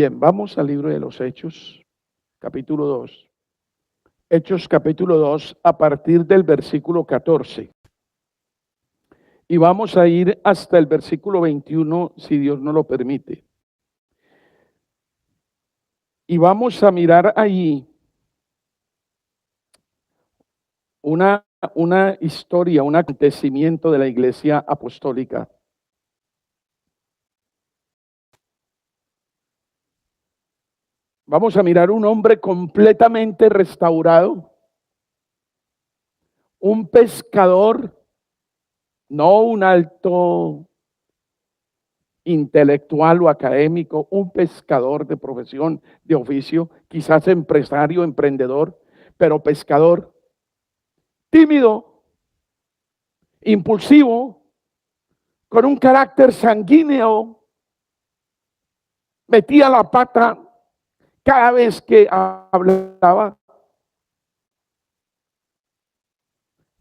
Bien, vamos al libro de los Hechos, capítulo 2. Hechos capítulo 2, a partir del versículo 14. Y vamos a ir hasta el versículo 21, si Dios nos lo permite. Y vamos a mirar allí una historia, un acontecimiento de la iglesia apostólica. Vamos a mirar un hombre completamente restaurado, un pescador, no un alto intelectual o académico, un pescador de profesión, de oficio, quizás empresario, emprendedor, pero pescador, tímido, impulsivo, con un carácter sanguíneo, metía la pata cada vez que hablaba,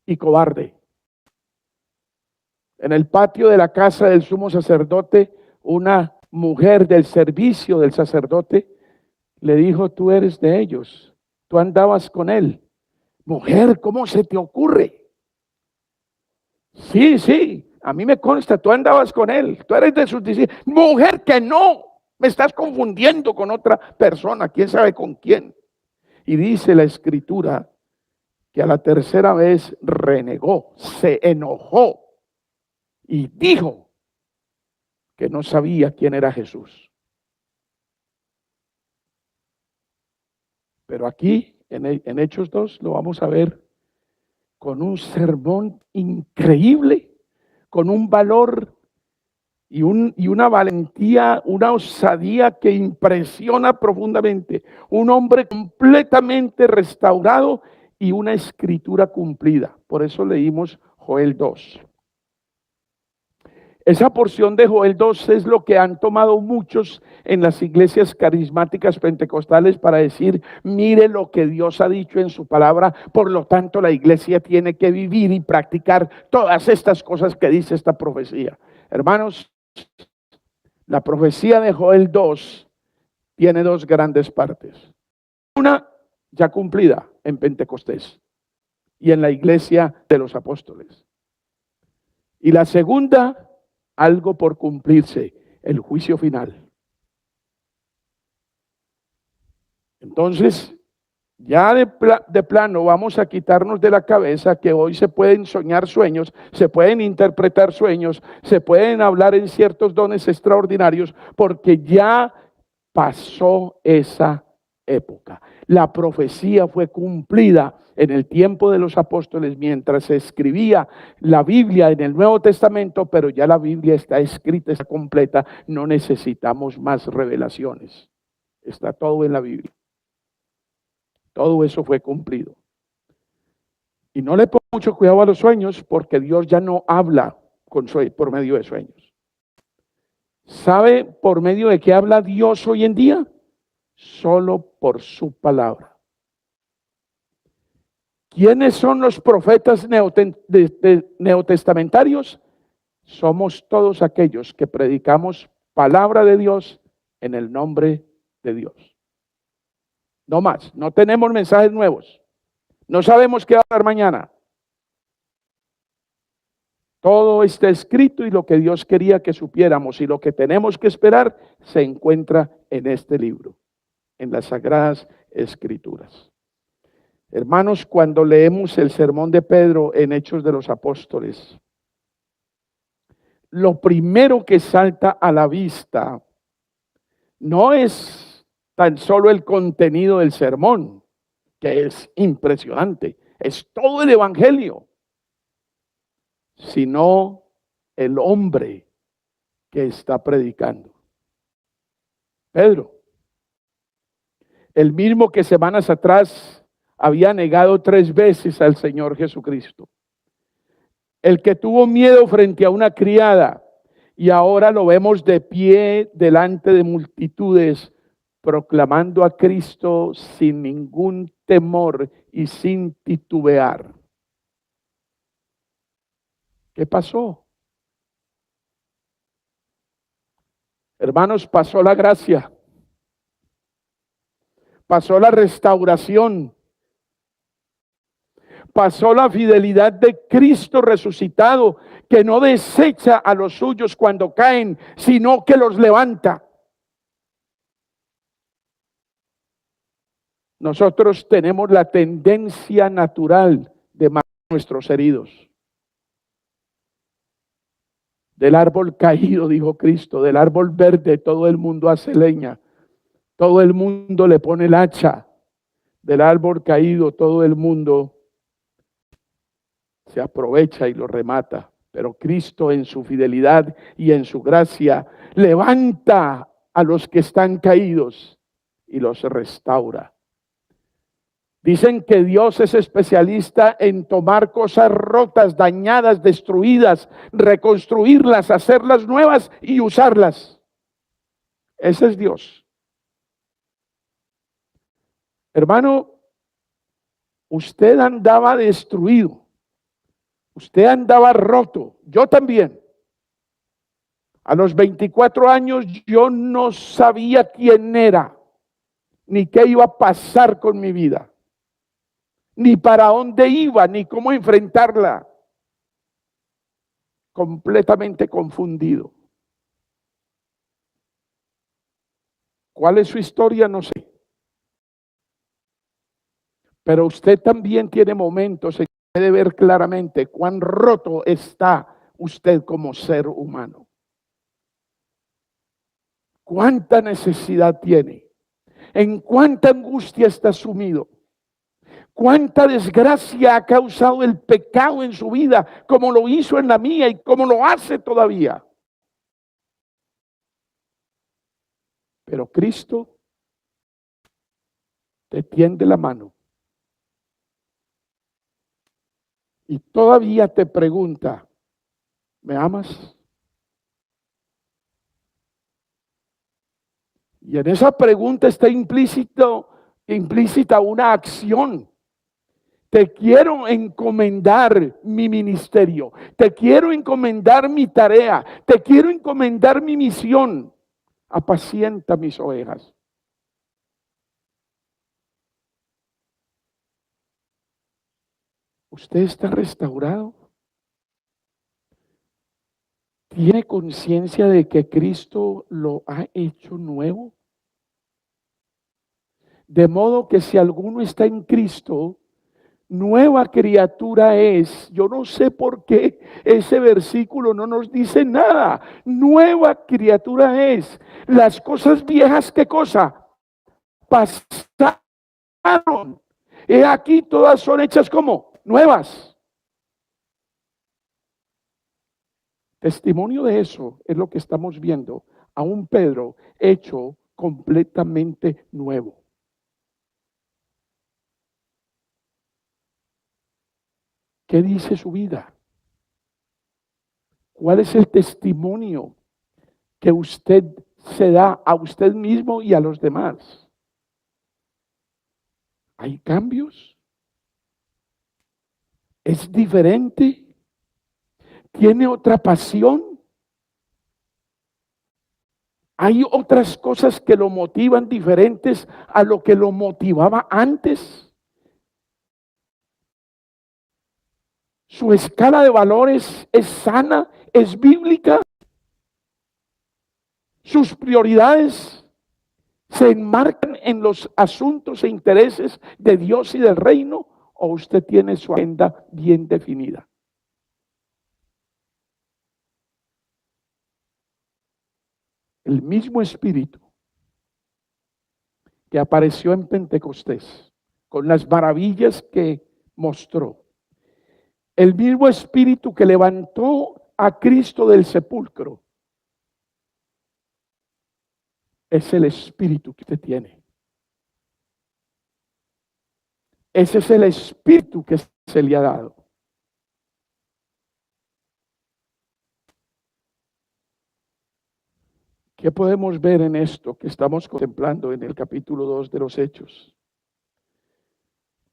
y cobarde. En el patio de la casa del sumo sacerdote, una mujer del servicio del sacerdote le dijo: tú eres de ellos, tú andabas con él. Mujer, ¿cómo se te ocurre? Sí, a mí me consta, tú andabas con él, tú eres de sus discípulos. Mujer, que no, me estás confundiendo con otra persona, quién sabe con quién. Y dice la escritura que a la tercera vez renegó, se enojó y dijo que no sabía quién era Jesús. Pero aquí, en Hechos 2, lo vamos a ver con un sermón increíble, con un valor y una valentía, una osadía que impresiona profundamente. Un hombre completamente restaurado y una escritura cumplida. Por eso leímos Joel 2. Esa porción de Joel 2 es lo que han tomado muchos en las iglesias carismáticas pentecostales para decir: mire lo que Dios ha dicho en su palabra, por lo tanto la iglesia tiene que vivir y practicar todas estas cosas que dice esta profecía. Hermanos, la profecía de Joel 2 tiene dos grandes partes. Una ya cumplida en Pentecostés y en la iglesia de los apóstoles. Y la segunda, algo por cumplirse, el juicio final. Entonces, ya de plano vamos a quitarnos de la cabeza que hoy se pueden soñar sueños, se pueden interpretar sueños, se pueden hablar en ciertos dones extraordinarios, porque ya pasó esa época. La profecía fue cumplida en el tiempo de los apóstoles mientras se escribía la Biblia en el Nuevo Testamento, pero ya la Biblia está escrita, está completa, no necesitamos más revelaciones. Está todo en la Biblia. Todo eso fue cumplido. Y no le pongo mucho cuidado a los sueños, porque Dios ya no habla por medio de sueños. ¿Sabe por medio de qué habla Dios hoy en día? Solo por su palabra. ¿Quiénes son los profetas neotestamentarios? Somos todos aquellos que predicamos palabra de Dios en el nombre de Dios. No más, no tenemos mensajes nuevos. No sabemos qué va a pasar mañana. Todo está escrito y lo que Dios quería que supiéramos y lo que tenemos que esperar se encuentra en este libro, en las Sagradas Escrituras. Hermanos, cuando leemos el sermón de Pedro en Hechos de los Apóstoles, lo primero que salta a la vista no es tan solo el contenido del sermón, que es impresionante, es todo el evangelio, sino el hombre que está predicando. Pedro, el mismo que semanas atrás había negado 3 veces al Señor Jesucristo. El que tuvo miedo frente a una criada y ahora lo vemos de pie delante de multitudes proclamando a Cristo sin ningún temor y sin titubear. ¿Qué pasó? Hermanos, pasó la gracia. pasó la restauración, pasó la fidelidad de Cristo resucitado, que no desecha a los suyos cuando caen, sino que los levanta. Nosotros tenemos la tendencia natural de matar nuestros heridos. Del árbol caído, dijo Cristo, del árbol verde todo el mundo hace leña, todo el mundo le pone el hacha. Del árbol caído todo el mundo se aprovecha y lo remata. Pero Cristo en su fidelidad y en su gracia levanta a los que están caídos y los restaura. Dicen que Dios es especialista en tomar cosas rotas, dañadas, destruidas, reconstruirlas, hacerlas nuevas y usarlas. Ese es Dios. Hermano, usted andaba destruido. Usted andaba roto. Yo también. A los 24 años yo no sabía quién era, ni qué iba a pasar con mi vida, ni para dónde iba, ni cómo enfrentarla. Completamente confundido. ¿Cuál es su historia? No sé. Pero usted también tiene momentos en que puede ver claramente cuán roto está usted como ser humano. Cuánta necesidad tiene. En cuánta angustia está sumido. Cuánta desgracia ha causado el pecado en su vida, como lo hizo en la mía y como lo hace todavía. Pero Cristo te tiende la mano y todavía te pregunta, ¿me amas? Y en esa pregunta está implícita una acción. Te quiero encomendar mi ministerio, te quiero encomendar mi tarea, te quiero encomendar mi misión. Apacienta mis ovejas. ¿Usted está restaurado? ¿Tiene conciencia de que Cristo lo ha hecho nuevo? De modo que si alguno está en Cristo, nueva criatura es. Yo no sé por qué ese versículo no nos dice nada. Nueva criatura es. Las cosas viejas, ¿qué cosa? Pasaron. He aquí todas son hechas como nuevas. Testimonio de eso es lo que estamos viendo a un Pedro hecho completamente nuevo. ¿Qué dice su vida? ¿Cuál es el testimonio que usted se da a usted mismo y a los demás? ¿Hay cambios? ¿Es diferente? ¿Tiene otra pasión? ¿Hay otras cosas que lo motivan diferentes a lo que lo motivaba antes? ¿Su escala de valores es sana? ¿Es bíblica? ¿Sus prioridades se enmarcan en los asuntos e intereses de Dios y del reino? ¿O usted tiene su agenda bien definida? El mismo Espíritu que apareció en Pentecostés, con las maravillas que mostró, el mismo Espíritu que levantó a Cristo del sepulcro, es el Espíritu que usted tiene. Ese es el Espíritu que se le ha dado. ¿Qué podemos ver en esto que estamos contemplando en el capítulo 2 de los Hechos?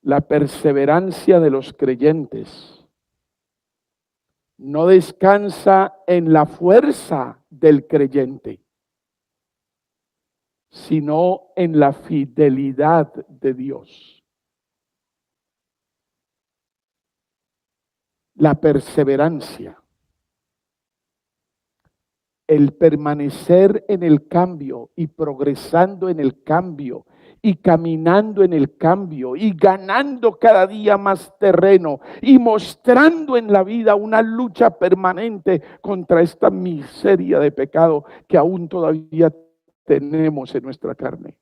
La perseverancia de los creyentes no descansa en la fuerza del creyente. sino en la fidelidad de Dios. La perseverancia, el permanecer en el cambio y progresando en el cambio y caminando en el cambio y ganando cada día más terreno y mostrando en la vida una lucha permanente contra esta miseria de pecado que aún todavía tenemos en nuestra carne.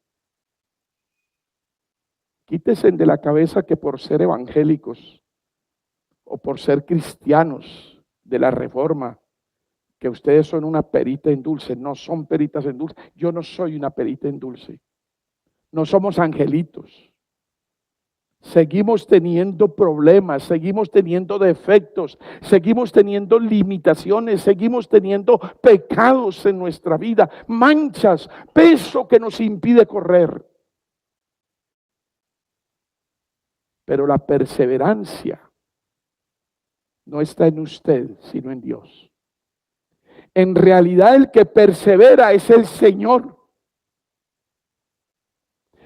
Quítese de la cabeza que por ser evangélicos o por ser cristianos de la Reforma, que ustedes son una perita en dulce. No son peritas en dulce. Yo no soy una perita en dulce. No somos angelitos. Seguimos teniendo problemas, seguimos teniendo defectos, seguimos teniendo limitaciones, seguimos teniendo pecados en nuestra vida, manchas, peso que nos impide correr. Pero la perseverancia no está en usted, sino en Dios. En realidad el que persevera es el Señor.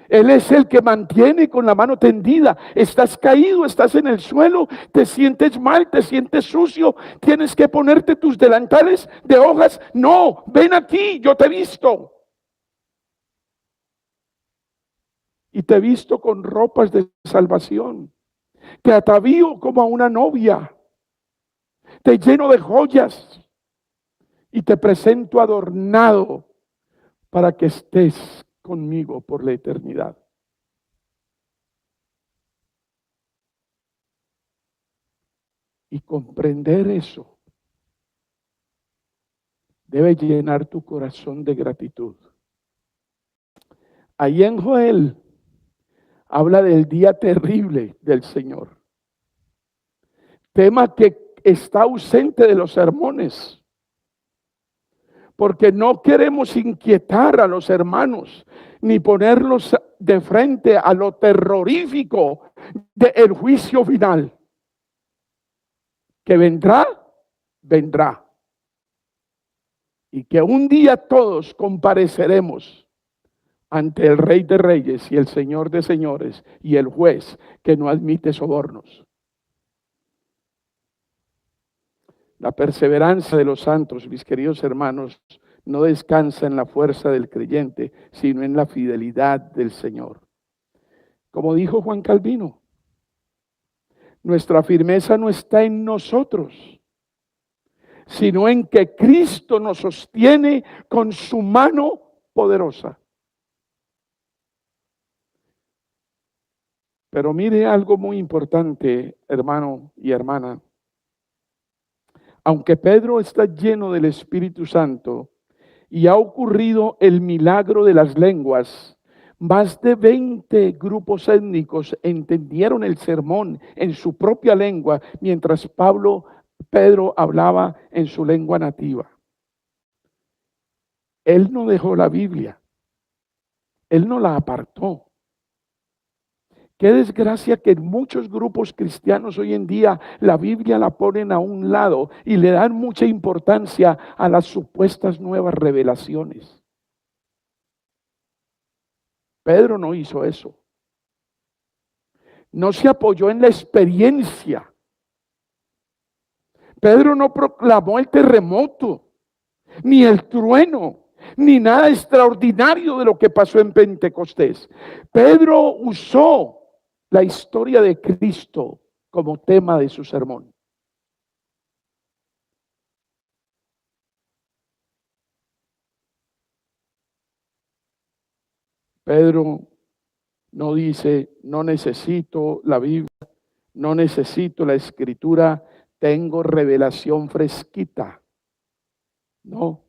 Él es el que mantiene con la mano tendida. Estás caído, estás en el suelo, te sientes mal, te sientes sucio, tienes que ponerte tus delantales de hojas. No, ven aquí, yo te he visto. Y te he visto con ropas de salvación. Te atavío como a una novia. Te lleno de joyas y te presento adornado para que estés conmigo por la eternidad. Y comprender eso debe llenar tu corazón de gratitud. Ahí en Joel habla del día terrible del Señor. Tema que está ausente de los sermones. Porque no queremos inquietar a los hermanos, ni ponerlos de frente a lo terrorífico del juicio final. Que vendrá, vendrá. Y que un día todos compareceremos ante el Rey de Reyes y el Señor de Señores y el juez que no admite sobornos. La perseverancia de los santos, mis queridos hermanos, no descansa en la fuerza del creyente, sino en la fidelidad del Señor. Como dijo Juan Calvino, nuestra firmeza no está en nosotros, sino en que Cristo nos sostiene con su mano poderosa. Pero mire algo muy importante, hermano y hermana. Aunque Pedro está lleno del Espíritu Santo y ha ocurrido el milagro de las lenguas, más de 20 grupos étnicos entendieron el sermón en su propia lengua mientras Pedro hablaba en su lengua nativa. Él no dejó la Biblia, él no la apartó. Qué desgracia que en muchos grupos cristianos hoy en día la Biblia la ponen a un lado y le dan mucha importancia a las supuestas nuevas revelaciones. Pedro no hizo eso. No se apoyó en la experiencia. Pedro no proclamó el terremoto, ni el trueno, ni nada extraordinario de lo que pasó en Pentecostés. Pedro usó la historia de Cristo como tema de su sermón. Pedro no dice, no necesito la Biblia, no necesito la Escritura, tengo revelación fresquita. No.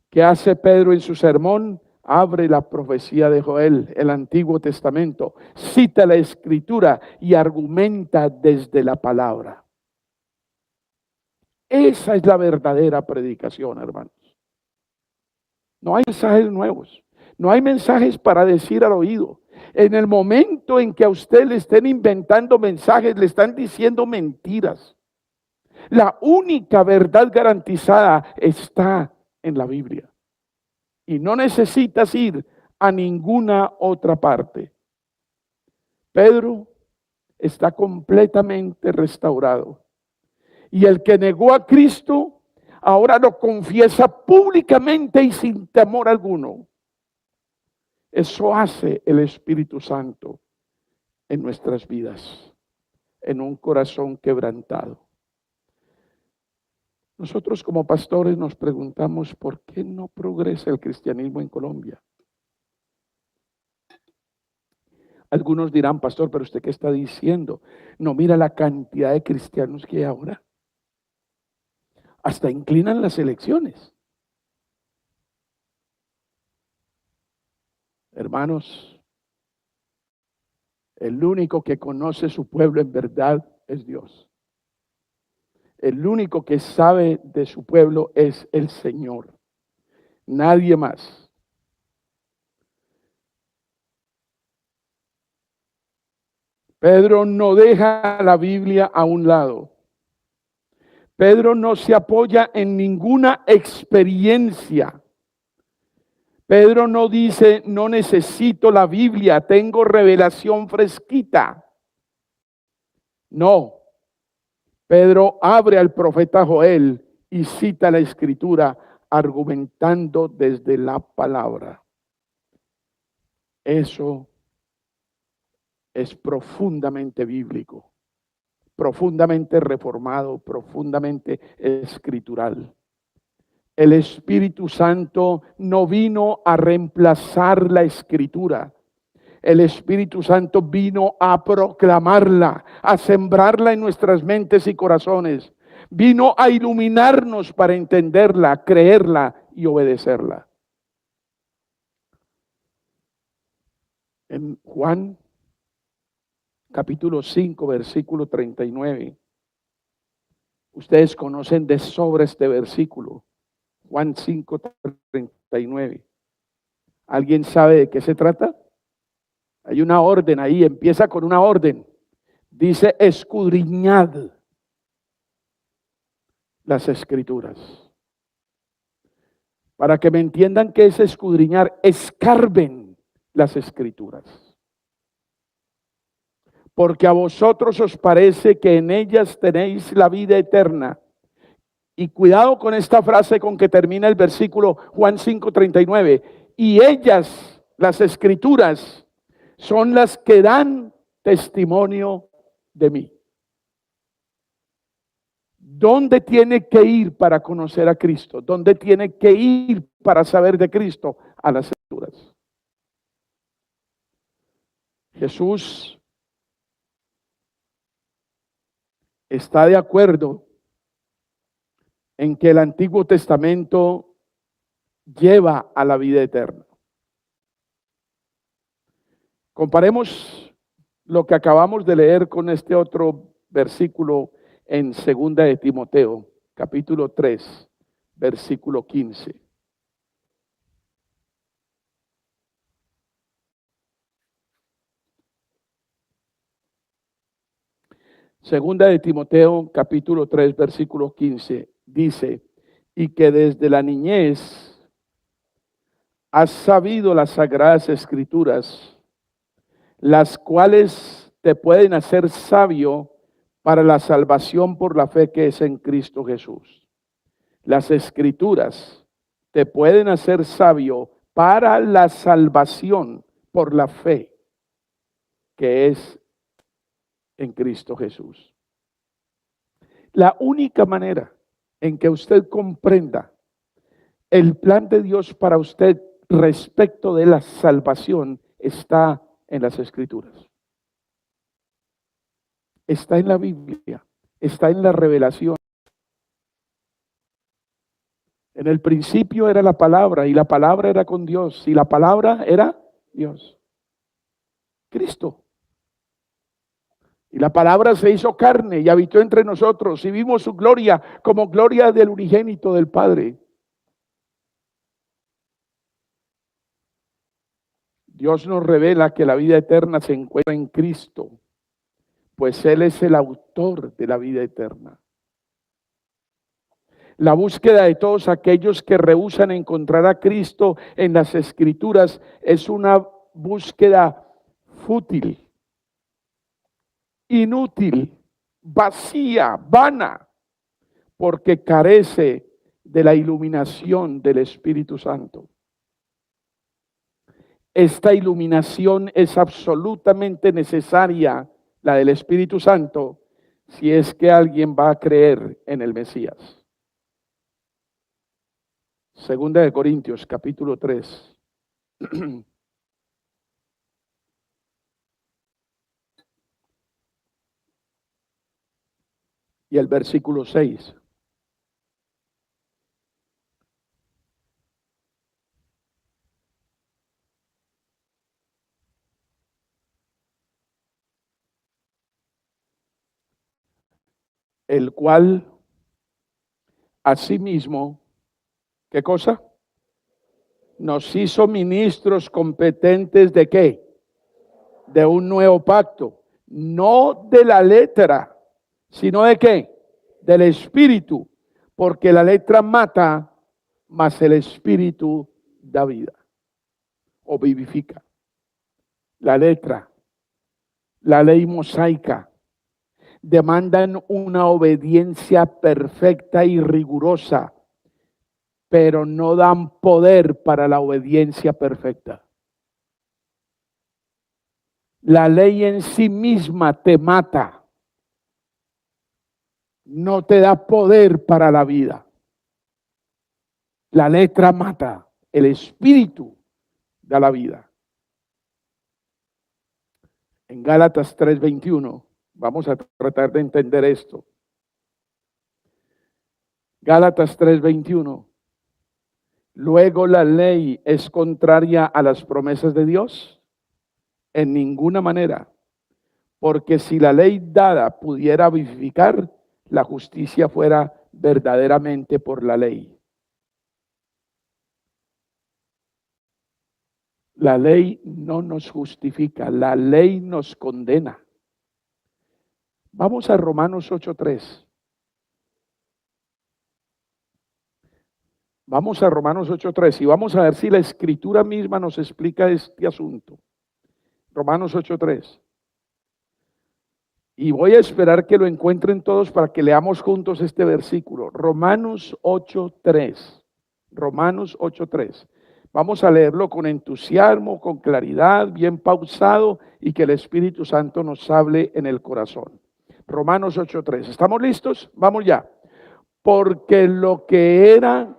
¿Qué hace Pedro en su sermón? Abre la profecía de Joel, el Antiguo Testamento, cita la Escritura y argumenta desde la palabra. Esa es la verdadera predicación, hermanos. No hay mensajes nuevos, no hay mensajes para decir al oído. En el momento en que a usted le estén inventando mensajes, le están diciendo mentiras. La única verdad garantizada está en la Biblia. y no necesitas ir a ninguna otra parte. Pedro está completamente restaurado. Y el que negó a Cristo, ahora lo confiesa públicamente y sin temor alguno. Eso hace el Espíritu Santo en nuestras vidas, en un corazón quebrantado. Nosotros como pastores nos preguntamos, ¿por qué no progresa el cristianismo en Colombia? Algunos dirán, pastor, pero ¿usted qué está diciendo? No mira la cantidad de cristianos que hay ahora. Hasta inclinan las elecciones. Hermanos, el único que conoce su pueblo en verdad es Dios. El único que sabe de su pueblo es el Señor. Nadie más. Pedro no deja la Biblia a un lado. Pedro no se apoya en ninguna experiencia. Pedro no dice, no necesito la Biblia, tengo revelación fresquita. No. Pedro abre al profeta Joel y cita la Escritura argumentando desde la palabra. Eso es profundamente bíblico, profundamente reformado, profundamente escritural. El Espíritu Santo no vino a reemplazar la Escritura. El Espíritu Santo vino a proclamarla, a sembrarla en nuestras mentes y corazones. Vino a iluminarnos para entenderla, creerla y obedecerla. En Juan capítulo 5, versículo 39. Ustedes conocen de sobra este versículo. Juan 5, 39. ¿Alguien sabe de qué se trata? Hay una orden ahí, empieza con una orden. Dice, escudriñad las Escrituras. Para que me entiendan qué es escudriñar, escarben las Escrituras. Porque a vosotros os parece que en ellas tenéis la vida eterna. Y cuidado con esta frase con que termina el versículo Juan 5:39. Y ellas, las Escrituras, son las que dan testimonio de mí. ¿Dónde tiene que ir para conocer a Cristo? ¿Dónde tiene que ir para saber de Cristo? A las Escrituras. Jesús está de acuerdo en que el Antiguo Testamento lleva a la vida eterna. Comparemos lo que acabamos de leer con este otro versículo en 2 de Timoteo, capítulo 3, versículo 15. Segunda de Timoteo, capítulo 3, versículo 15, dice, y que desde la niñez has sabido las sagradas escrituras, las cuales te pueden hacer sabio para la salvación por la fe que es en Cristo Jesús. Las escrituras te pueden hacer sabio para la salvación por la fe que es en Cristo Jesús. La única manera en que usted comprenda el plan de Dios para usted respecto de la salvación está en las Escrituras. Está en la Biblia, está en la revelación. En el principio era la palabra y la palabra era con Dios y la palabra era Dios, Cristo. Y la palabra se hizo carne y habitó entre nosotros y vimos su gloria como gloria del unigénito del Padre. Dios nos revela que la vida eterna se encuentra en Cristo, pues Él es el autor de la vida eterna. La búsqueda de todos aquellos que rehúsan encontrar a Cristo en las Escrituras es una búsqueda fútil, inútil, vacía, vana, porque carece de la iluminación del Espíritu Santo. Esta iluminación es absolutamente necesaria, la del Espíritu Santo, si es que alguien va a creer en el Mesías. Segunda de Corintios, capítulo 3. Y el versículo 6. El cual asimismo, ¿qué cosa? Nos hizo ministros competentes ¿de qué? De un nuevo pacto, no de la letra, sino ¿de qué? Del Espíritu, porque la letra mata, mas el Espíritu da vida o vivifica. La letra, la ley mosaica, demandan una obediencia perfecta y rigurosa, pero no dan poder para la obediencia perfecta. La ley en sí misma te mata, no te da poder para la vida. La letra mata, el Espíritu da la vida. En Gálatas 3:21, vamos a tratar de entender esto. Gálatas 3:21. Luego, ¿la ley es contraria a las promesas de Dios? En ninguna manera, porque si la ley dada pudiera vivificar, la justicia fuera verdaderamente por la ley. La ley no nos justifica, la ley nos condena. Vamos a Romanos 8:3. Vamos a Romanos 8:3 y vamos a ver si la Escritura misma nos explica este asunto. Romanos 8:3. Y voy a esperar que lo encuentren todos para que leamos juntos este versículo. Romanos 8:3. Romanos 8:3. Vamos a leerlo con entusiasmo, con claridad, bien pausado y que el Espíritu Santo nos hable en el corazón. Romanos 8:3. ¿Estamos listos? Vamos ya. Porque lo que era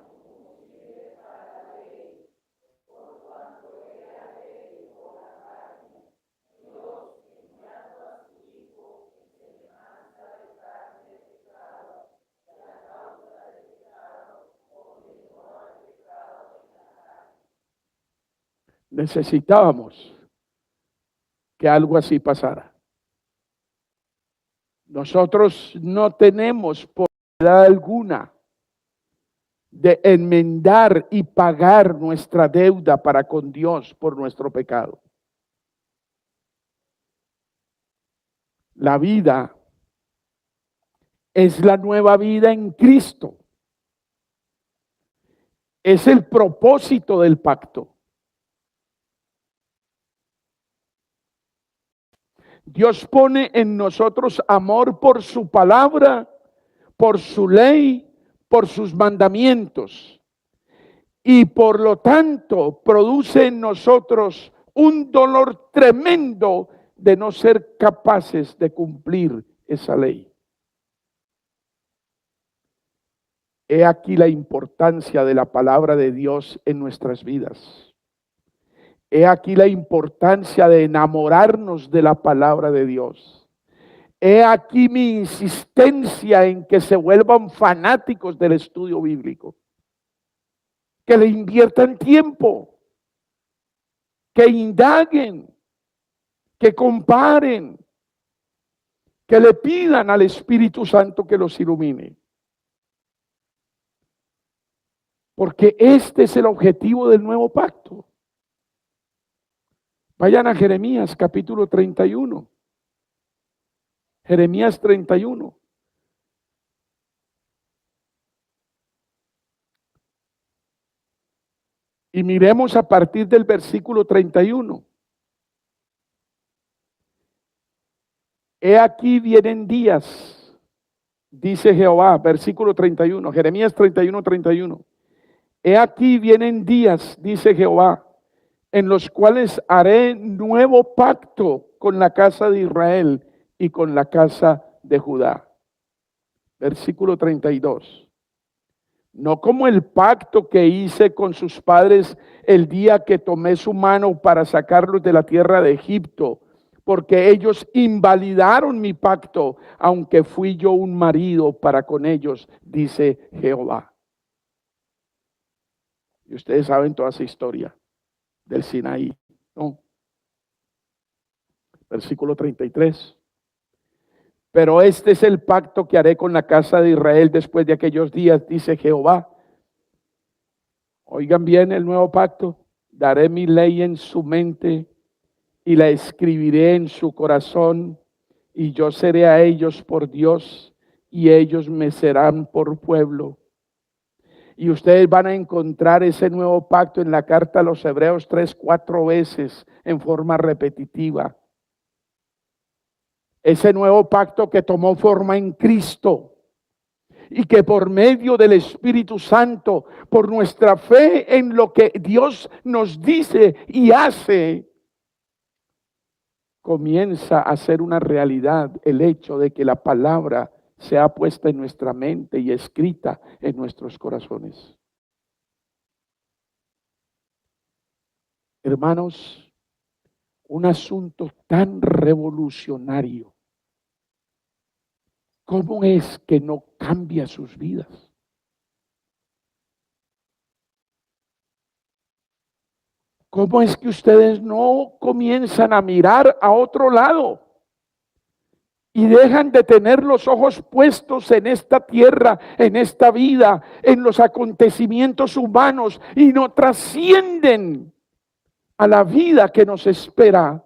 necesitábamos que algo así pasara. Nosotros no tenemos posibilidad alguna de enmendar y pagar nuestra deuda para con Dios por nuestro pecado. La vida es la nueva vida en Cristo. Es el propósito del pacto. Dios pone en nosotros amor por su palabra, por su ley, por sus mandamientos. Y por lo tanto produce en nosotros un dolor tremendo de no ser capaces de cumplir esa ley. He aquí la importancia de la palabra de Dios en nuestras vidas. He aquí la importancia de enamorarnos de la palabra de Dios. He aquí mi insistencia en que se vuelvan fanáticos del estudio bíblico. Que le inviertan tiempo, que indaguen, que comparen, que le pidan al Espíritu Santo que los ilumine. Porque este es el objetivo del nuevo pacto. Vayan a Jeremías capítulo 31. Jeremías 31. Y miremos a partir del versículo 31. He aquí vienen días, dice Jehová, versículo 31, Jeremías 31, 31. He aquí vienen días, dice Jehová, en los cuales haré nuevo pacto con la casa de Israel y con la casa de Judá. Versículo 32. No como el pacto que hice con sus padres el día que tomé su mano para sacarlos de la tierra de Egipto, porque ellos invalidaron mi pacto, aunque fui yo un marido para con ellos, dice Jehová. Y ustedes saben toda esa historia del Sinaí, ¿no? Versículo 33. Pero este es el pacto que haré con la casa de Israel después de aquellos días, dice Jehová. Oigan bien el nuevo pacto. Daré mi ley en su mente y la escribiré en su corazón, y yo seré a ellos por Dios y ellos me serán por pueblo. Y ustedes van a encontrar ese nuevo pacto en la carta a los Hebreos 3, 4 veces en forma repetitiva. Ese nuevo pacto que tomó forma en Cristo y que por medio del Espíritu Santo, por nuestra fe en lo que Dios nos dice y hace, comienza a ser una realidad el hecho de que la palabra sea puesta en nuestra mente y escrita en nuestros corazones. Hermanos, un asunto tan revolucionario, ¿cómo es que no cambia sus vidas? ¿Cómo es que ustedes no comienzan a mirar a otro lado y dejan de tener los ojos puestos en esta tierra, en esta vida, en los acontecimientos humanos y no trascienden a la vida que nos espera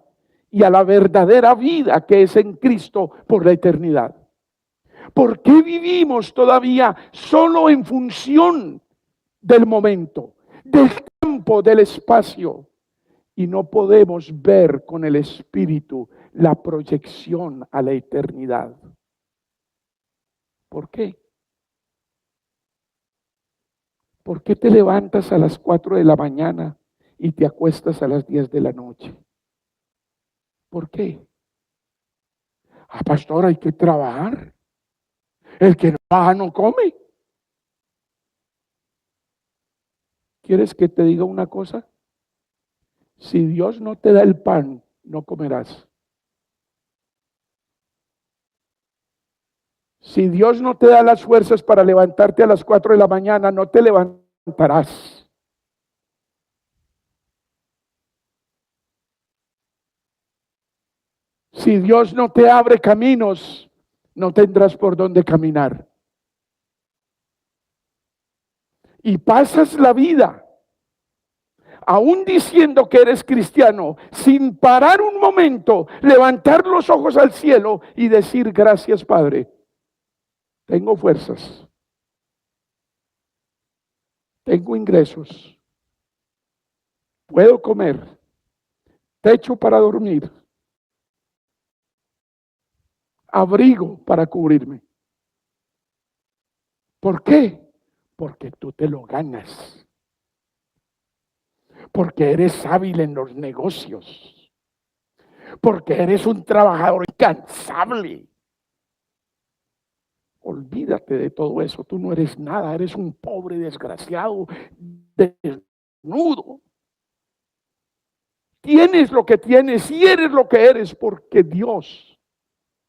y a la verdadera vida que es en Cristo por la eternidad? ¿Por qué vivimos todavía solo en función del momento, del tiempo, del espacio? Y no podemos ver con el Espíritu la proyección a la eternidad. ¿Por qué? ¿Por qué te levantas a las 4 de la mañana y te acuestas a las 10 de la noche? ¿Por qué? Ah, pastor, hay que trabajar. El que no trabaja no come. ¿Quieres que te diga una cosa? Si Dios no te da el pan, no comerás. Si Dios no te da las fuerzas para levantarte a las 4 de la mañana, no te levantarás. Si Dios no te abre caminos, no tendrás por dónde caminar. Y pasas la vida aún diciendo que eres cristiano, sin parar un momento, levantar los ojos al cielo y decir: gracias, Padre, tengo fuerzas, tengo ingresos, puedo comer, techo para dormir, abrigo para cubrirme. ¿Por qué? Porque tú te lo ganas. Porque eres hábil en los negocios, porque eres un trabajador incansable. Olvídate de todo eso, tú no eres nada, eres un pobre desgraciado, desnudo. Tienes lo que tienes y eres lo que eres porque Dios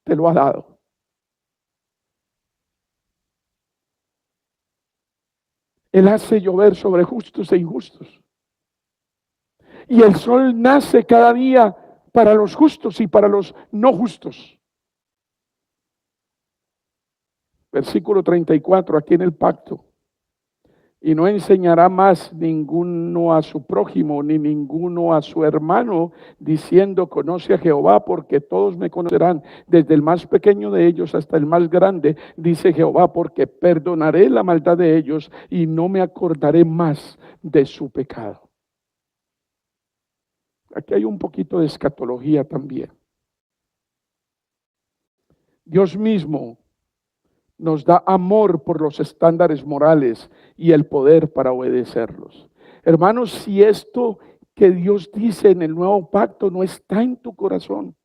te lo ha dado. Él hace llover sobre justos e injustos. Y el sol nace cada día para los justos y para los no justos. Versículo 34, aquí en el pacto. Y no enseñará más ninguno a su prójimo, ni ninguno a su hermano, diciendo: conoce a Jehová, porque todos me conocerán, desde el más pequeño de ellos hasta el más grande, dice Jehová, porque perdonaré la maldad de ellos y no me acordaré más de su pecado. Aquí hay un poquito de escatología también. Dios mismo nos da amor por los estándares morales y el poder para obedecerlos. Hermanos, si esto que Dios dice en el nuevo pacto no está en tu corazón,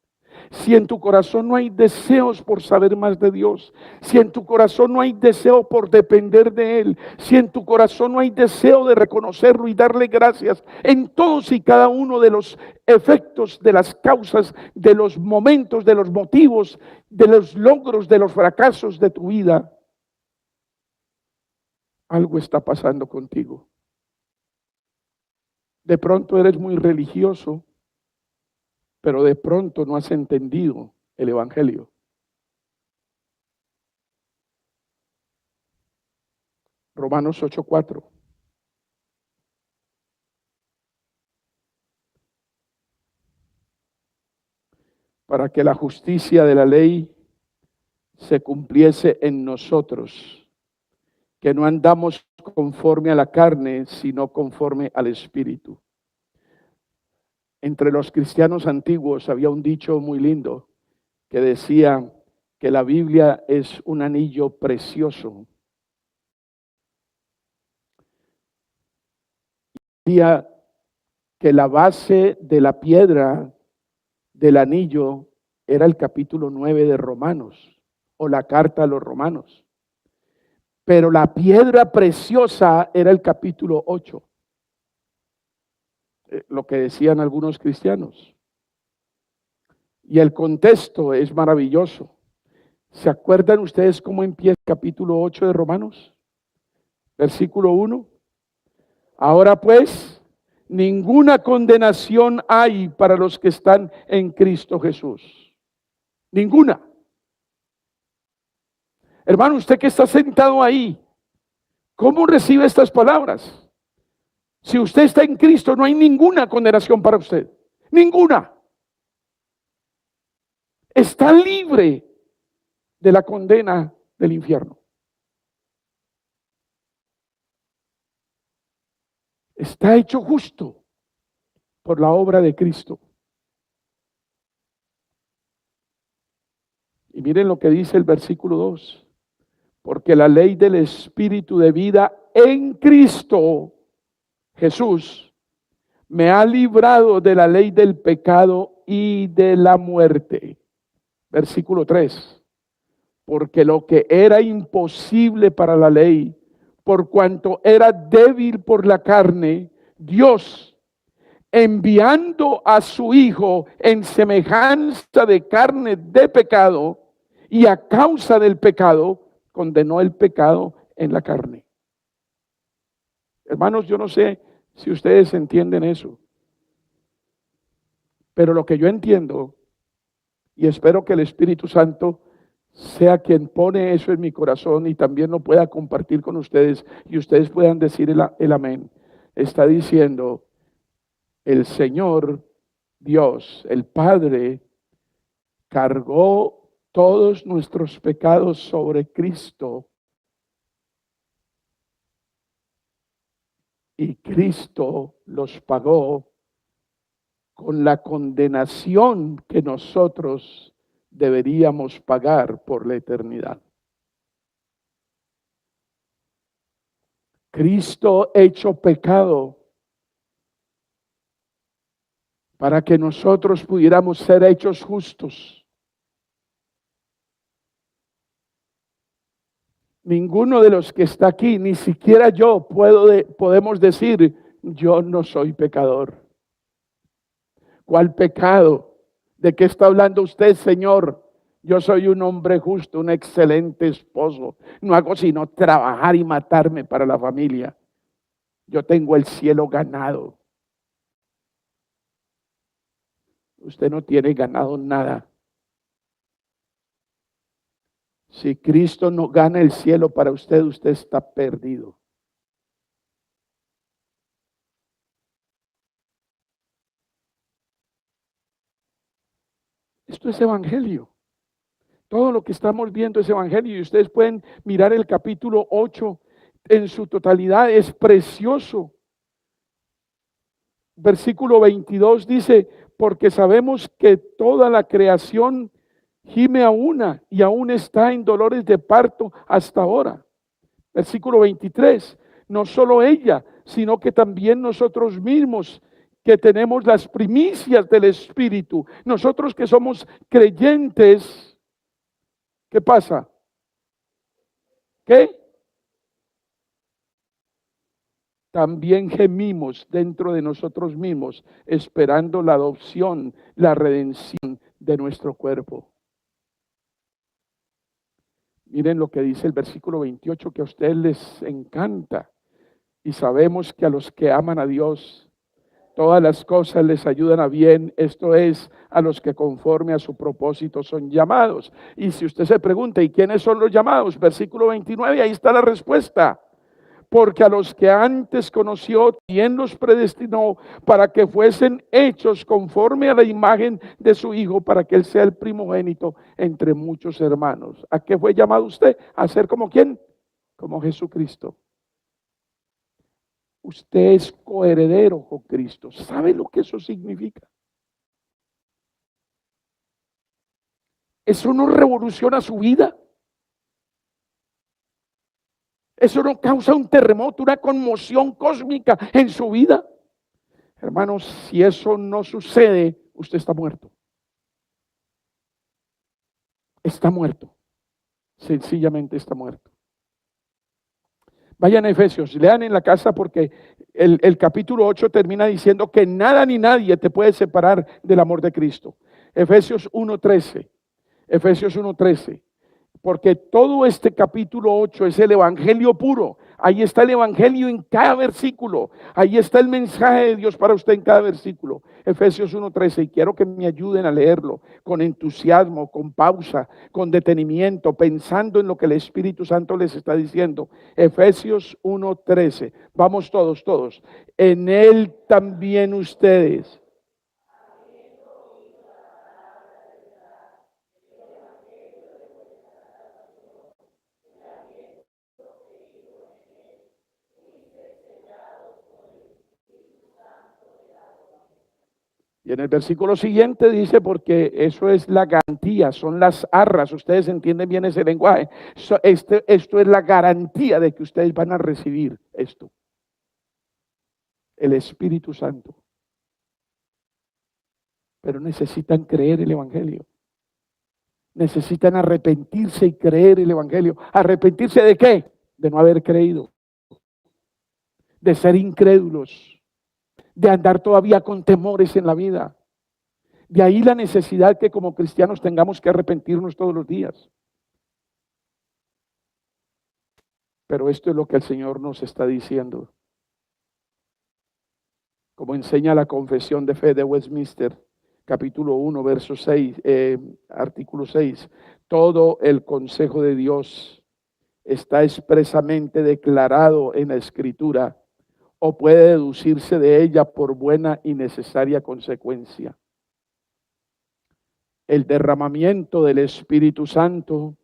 si en tu corazón no hay deseos por saber más de Dios, si en tu corazón no hay deseo por depender de Él, si en tu corazón no hay deseo de reconocerlo y darle gracias en todos y cada uno de los efectos, de las causas, de los momentos, de los motivos, de los logros, de los fracasos de tu vida, algo está pasando contigo. De pronto eres muy religioso, pero de pronto no has entendido el Evangelio. Romanos 8:4. Para que la justicia de la ley se cumpliese en nosotros, que no andamos conforme a la carne, sino conforme al Espíritu. Entre los cristianos antiguos había un dicho muy lindo que decía que la Biblia es un anillo precioso. Decía que la base de la piedra del anillo era el capítulo 9 de Romanos, o la carta a los romanos. Pero la piedra preciosa era el capítulo 8, lo que decían algunos cristianos. Y el contexto es maravilloso. ¿Se acuerdan ustedes cómo empieza el capítulo 8 de Romanos? Versículo 1. Ahora pues, ninguna condenación hay para los que están en Cristo Jesús. Ninguna. Hermano, usted que está sentado ahí, ¿cómo recibe estas palabras? Si usted está en Cristo, no hay ninguna condenación para usted. Ninguna. Está libre de la condena del infierno. Está hecho justo por la obra de Cristo. Y miren lo que dice el versículo 2. Porque la ley del Espíritu de vida en Cristo Jesús me ha librado de la ley del pecado y de la muerte. Versículo 3. Porque lo que era imposible para la ley, por cuanto era débil por la carne, Dios, enviando a su Hijo en semejanza de carne de pecado, y a causa del pecado, condenó el pecado en la carne. Hermanos, yo no sé si ustedes entienden eso, pero lo que yo entiendo, y espero que el Espíritu Santo sea quien pone eso en mi corazón y también lo pueda compartir con ustedes y ustedes puedan decir el amén, está diciendo: el Señor Dios, el Padre, cargó todos nuestros pecados sobre Cristo y Cristo los pagó con la condenación que nosotros deberíamos pagar por la eternidad. Cristo hecho pecado para que nosotros pudiéramos ser hechos justos. Ninguno de los que está aquí, ni siquiera yo, podemos decir: yo no soy pecador. ¿Cuál pecado? ¿De qué está hablando usted, Señor? Yo soy un hombre justo, un excelente esposo. No hago sino trabajar y matarme para la familia. Yo tengo el cielo ganado. Usted no tiene ganado nada. Si Cristo no gana el cielo para usted, usted está perdido. Esto es evangelio. Todo lo que estamos viendo es evangelio y ustedes pueden mirar el capítulo 8 en su totalidad. Es precioso. versículo 22 dice, porque sabemos que toda la creación gime a una y aún está en dolores de parto hasta ahora. Versículo 23, no solo ella, sino que también nosotros mismos que tenemos las primicias del Espíritu, nosotros que somos creyentes, ¿qué pasa? ¿Qué? También gemimos dentro de nosotros mismos, esperando la adopción, la redención de nuestro cuerpo. Miren lo que dice el versículo 28, que a ustedes les encanta. Y sabemos que a los que aman a Dios, todas las cosas les ayudan a bien, esto es, a los que conforme a su propósito son llamados. Y si usted se pregunta, ¿y quiénes son los llamados? Versículo 29, ahí está la respuesta. Porque a los que antes conoció, ¿quién los predestinó para que fuesen hechos conforme a la imagen de su Hijo, para que Él sea el primogénito entre muchos hermanos? ¿A qué fue llamado usted? ¿A ser como quién? Como Jesucristo. Usted es coheredero con Cristo. ¿Sabe lo que eso significa? Eso no revoluciona su vida. Eso no causa un terremoto, una conmoción cósmica en su vida. Hermanos, si eso no sucede, usted está muerto. Está muerto. Sencillamente está muerto. Vayan a Efesios, lean en la casa porque el capítulo 8 termina diciendo que nada ni nadie te puede separar del amor de Cristo. Efesios 1:13. Efesios 1:13. Porque todo este capítulo 8 es el evangelio puro. Ahí está el evangelio en cada versículo. Ahí está el mensaje de Dios para usted en cada versículo. Efesios 1:13. Y quiero que me ayuden a leerlo con entusiasmo, con pausa, con detenimiento, pensando en lo que el Espíritu Santo les está diciendo. Efesios 1:13. Vamos todos. En él también ustedes. Y en el versículo siguiente dice, porque eso es la garantía, son las arras, ustedes entienden bien ese lenguaje. Esto es la garantía de que ustedes van a recibir esto, el Espíritu Santo. Pero necesitan creer el Evangelio. Necesitan arrepentirse y creer el Evangelio. ¿Arrepentirse de qué? De no haber creído, de ser incrédulos, de andar todavía con temores en la vida. De ahí la necesidad que como cristianos tengamos que arrepentirnos todos los días. Pero esto es lo que el Señor nos está diciendo. Como enseña la Confesión de Fe de Westminster, capítulo 1, verso 6, artículo 6. Todo el consejo de Dios está expresamente declarado en la Escritura o puede deducirse de ella por buena y necesaria consecuencia. El derramamiento del Espíritu Santo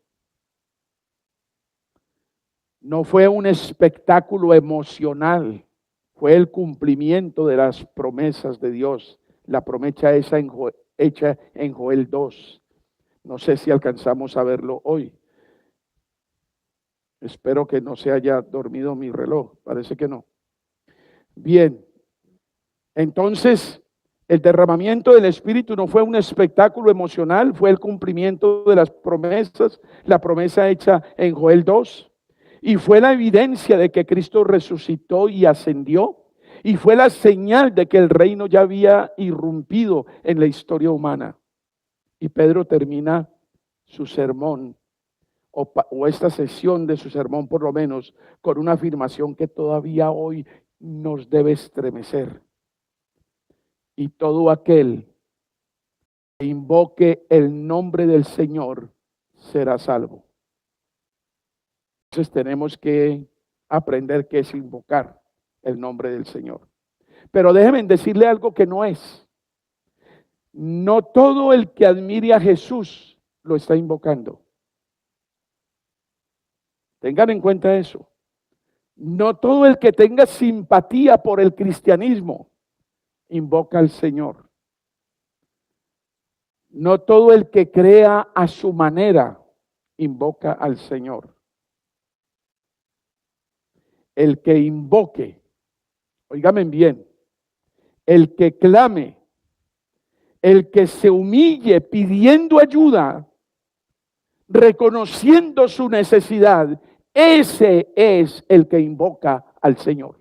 no fue un espectáculo emocional, fue el cumplimiento de las promesas de Dios. La promesa hecha en Joel 2. No sé si alcanzamos a verlo hoy. Espero que no se haya dormido mi reloj. Parece que no. Bien. Entonces, el derramamiento del Espíritu no fue un espectáculo emocional, fue el cumplimiento de las promesas, la promesa hecha en Joel 2. Y fue la evidencia de que Cristo resucitó y ascendió. Y fue la señal de que el reino ya había irrumpido en la historia humana. Y Pedro termina su sermón, o esta sesión de su sermón por lo menos, con una afirmación que todavía hoy nos debe estremecer. Y todo aquel que invoque el nombre del Señor será salvo. Entonces tenemos que aprender qué es invocar el nombre del Señor. Pero déjenme decirle algo que no es. No todo el que admire a Jesús lo está invocando. Tengan en cuenta eso. No todo el que tenga simpatía por el cristianismo invoca al Señor. No todo el que crea a su manera invoca al Señor. El que invoque, óigame bien, el que clame, el que se humille pidiendo ayuda, reconociendo su necesidad, ese es el que invoca al Señor.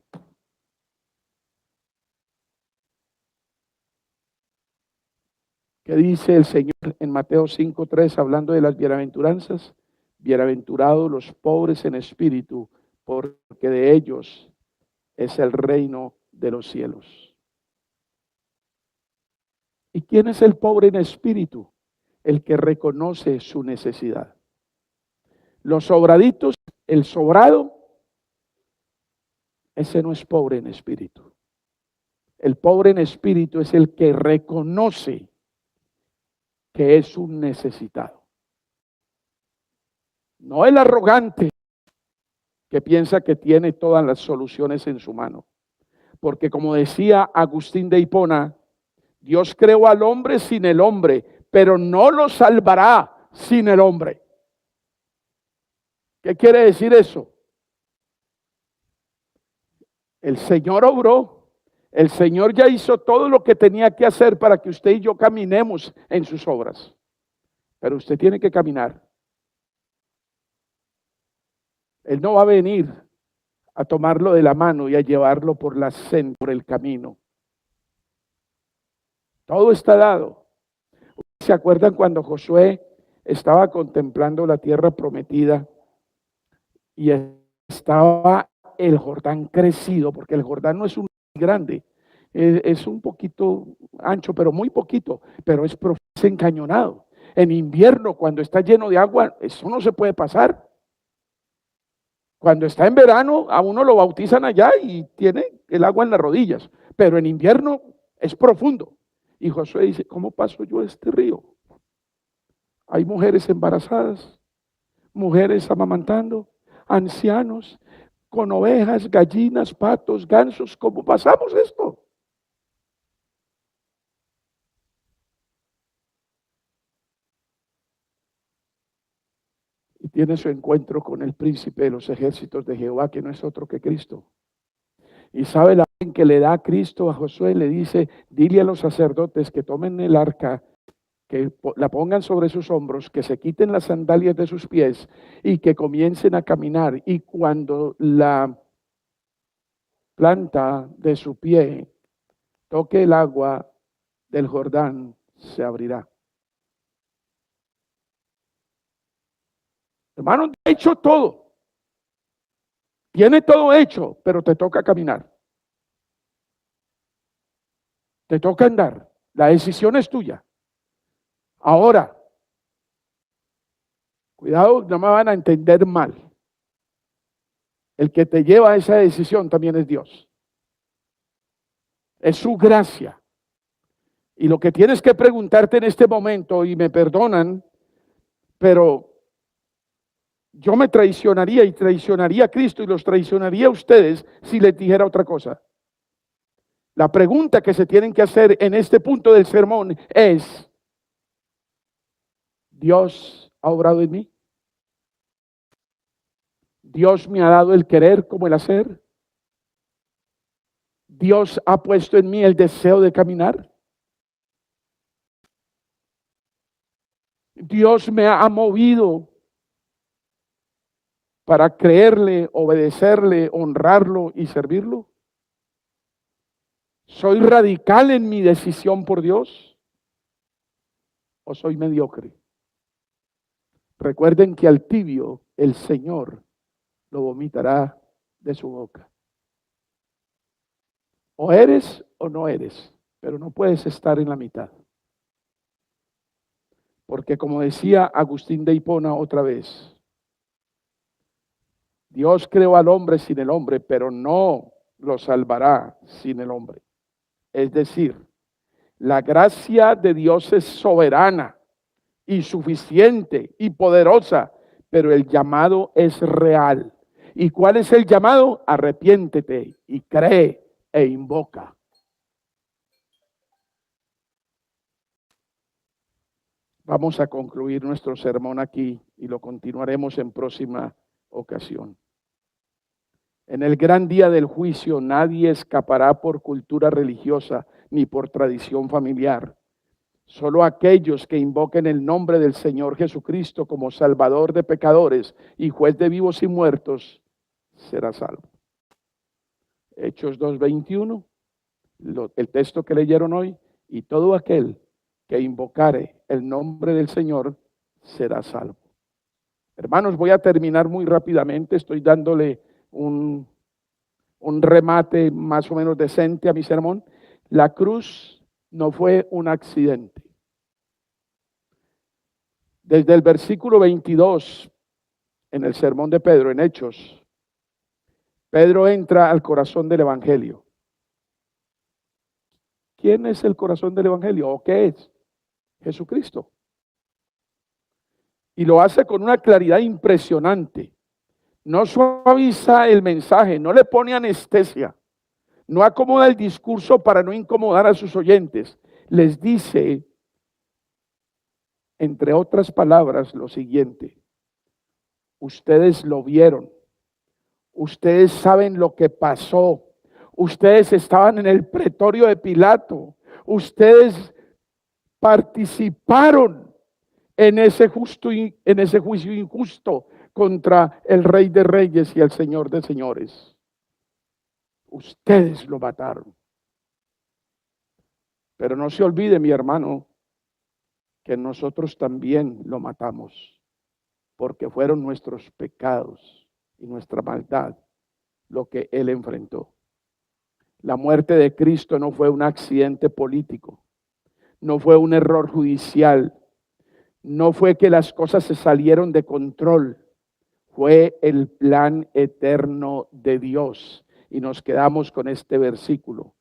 ¿Qué dice el Señor en Mateo 5:3 hablando de las bienaventuranzas? Bienaventurados los pobres en espíritu, porque de ellos es el reino de los cielos. ¿Y quién es el pobre en espíritu? El que reconoce su necesidad. Los sobraditos, el sobrado, ese no es pobre en espíritu. El pobre en espíritu es el que reconoce que es un necesitado. No el arrogante que piensa que tiene todas las soluciones en su mano. Porque como decía Agustín de Hipona, Dios creó al hombre sin el hombre, pero no lo salvará sin el hombre. ¿Qué quiere decir eso? El Señor obró, el Señor ya hizo todo lo que tenía que hacer para que usted y yo caminemos en sus obras. Pero usted tiene que caminar. Él no va a venir a tomarlo de la mano y a llevarlo por la senda, por el camino. Todo está dado. ¿Se acuerdan cuando Josué estaba contemplando la tierra prometida y estaba el Jordán crecido? Porque el Jordán no es un grande, es un poquito ancho, pero muy poquito, pero es encañonado. En invierno, cuando está lleno de agua, eso no se puede pasar. Cuando está en verano, a uno lo bautizan allá y tiene el agua en las rodillas, pero en invierno es profundo. Y Josué dice, ¿cómo paso yo este río? Hay mujeres embarazadas, mujeres amamantando, ancianos, con ovejas, gallinas, patos, gansos. ¿Cómo pasamos esto? Y tiene su encuentro con el príncipe de los ejércitos de Jehová, que no es otro que Cristo. Y sabe la orden que le da a Cristo a Josué, le dice, dile a los sacerdotes que tomen el arca, que la pongan sobre sus hombros, que se quiten las sandalias de sus pies y que comiencen a caminar. Y cuando la planta de su pie toque el agua del Jordán, se abrirá. Hermano, ha hecho todo. Tiene todo hecho, pero te toca caminar. Te toca andar. La decisión es tuya. Ahora, cuidado, no me van a entender mal. El que te lleva a esa decisión también es Dios. Es su gracia. Y lo que tienes que preguntarte en este momento, y me perdonan, pero yo me traicionaría y traicionaría a Cristo y los traicionaría a ustedes si les dijera otra cosa. La pregunta que se tienen que hacer en este punto del sermón es, ¿Dios ha obrado en mí? ¿Dios me ha dado el querer como el hacer? ¿Dios ha puesto en mí el deseo de caminar? ¿Dios me ha movido para creerle, obedecerle, honrarlo y servirlo? ¿Soy radical en mi decisión por Dios o soy mediocre? Recuerden que al tibio el Señor lo vomitará de su boca. O eres o no eres, pero no puedes estar en la mitad. Porque como decía Agustín de Hipona otra vez, Dios creó al hombre sin el hombre, pero no lo salvará sin el hombre. Es decir, la gracia de Dios es soberana y suficiente y poderosa, pero el llamado es real. ¿Y cuál es el llamado? Arrepiéntete y cree e invoca. Vamos a concluir nuestro sermón aquí y lo continuaremos en próxima ocasión. En el gran día del juicio nadie escapará por cultura religiosa ni por tradición familiar. Solo aquellos que invoquen el nombre del Señor Jesucristo como Salvador de pecadores y juez de vivos y muertos será salvo. Hechos 2:21, el texto que leyeron hoy, y todo aquel que invocare el nombre del Señor será salvo. Hermanos, voy a terminar muy rápidamente, estoy dándole un remate más o menos decente a mi sermón. La cruz no fue un accidente. Desde el versículo 22, en el sermón de Pedro, en Hechos, Pedro entra al corazón del Evangelio. ¿Quién es el corazón del Evangelio? ¿O qué es? Jesucristo. Y lo hace con una claridad impresionante. No suaviza el mensaje, no le pone anestesia, no acomoda el discurso para no incomodar a sus oyentes. Les dice, entre otras palabras, lo siguiente: ustedes lo vieron, ustedes saben lo que pasó, ustedes estaban en el pretorio de Pilato, ustedes participaron en ese juicio injusto contra el Rey de Reyes y el Señor de Señores. Ustedes lo mataron. Pero no se olvide, mi hermano, que nosotros también lo matamos, porque fueron nuestros pecados y nuestra maldad lo que Él enfrentó. La muerte de Cristo no fue un accidente político, no fue un error judicial, no fue que las cosas se salieron de control, fue el plan eterno de Dios. Y nos quedamos con este versículo,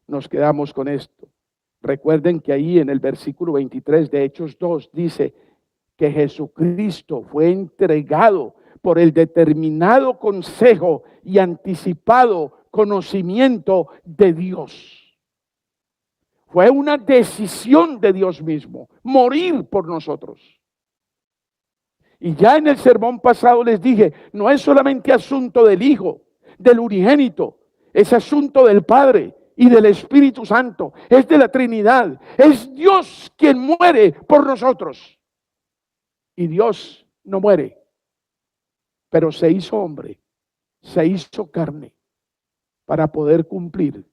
nos quedamos con esto. Recuerden que ahí en el versículo 23 de Hechos 2 dice que Jesucristo fue entregado por el determinado consejo y anticipado conocimiento de Dios. Fue una decisión de Dios mismo, morir por nosotros. Y ya en el sermón pasado les dije, no es solamente asunto del Hijo, del unigénito, es asunto del Padre y del Espíritu Santo, es de la Trinidad, es Dios quien muere por nosotros. Y Dios no muere, pero se hizo hombre, se hizo carne para poder cumplir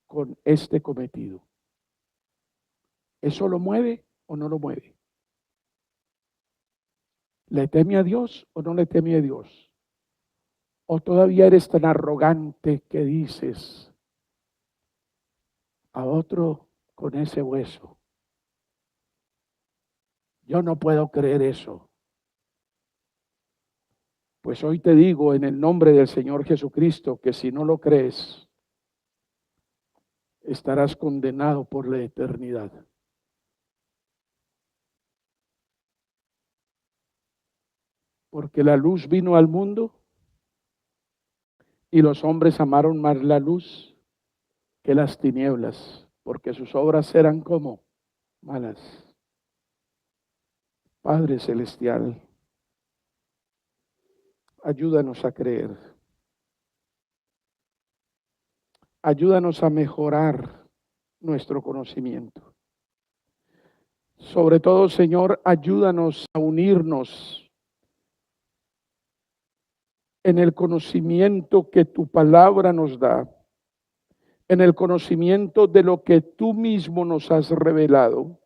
con este cometido. ¿Eso lo mueve o no lo mueve? ¿Le teme a Dios o no le teme a Dios? ¿O todavía eres tan arrogante que dices a otro con ese hueso? Yo no puedo creer eso. Pues hoy te digo en el nombre del Señor Jesucristo que si no lo crees, estarás condenado por la eternidad. Porque la luz vino al mundo y los hombres amaron más la luz que las tinieblas, porque sus obras eran como malas. Padre Celestial, ayúdanos a creer. Ayúdanos a mejorar nuestro conocimiento. Sobre todo, Señor, ayúdanos a unirnos en el conocimiento que tu palabra nos da, en el conocimiento de lo que tú mismo nos has revelado.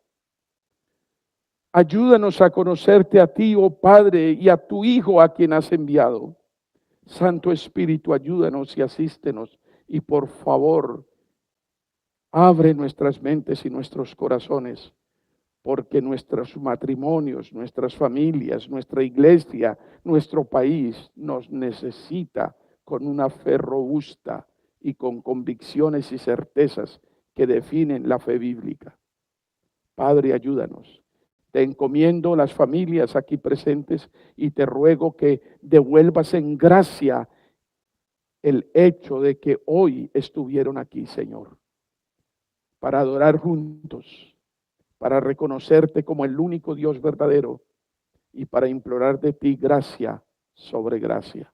Ayúdanos a conocerte a ti, oh Padre, y a tu Hijo a quien has enviado. Santo Espíritu, ayúdanos y asístenos. Y por favor, abre nuestras mentes y nuestros corazones, porque nuestros matrimonios, nuestras familias, nuestra iglesia, nuestro país nos necesita con una fe robusta y con convicciones y certezas que definen la fe bíblica. Padre, ayúdanos. Te encomiendo las familias aquí presentes y te ruego que devuelvas en gracia el hecho de que hoy estuvieron aquí, Señor, para adorar juntos, para reconocerte como el único Dios verdadero y para implorar de ti gracia sobre gracia.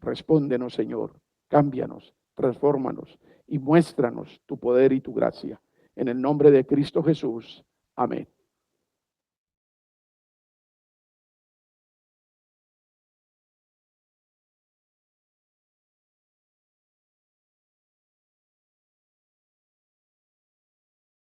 Respóndenos, Señor, cámbianos, transfórmanos y muéstranos tu poder y tu gracia. En el nombre de Cristo Jesús. Amén.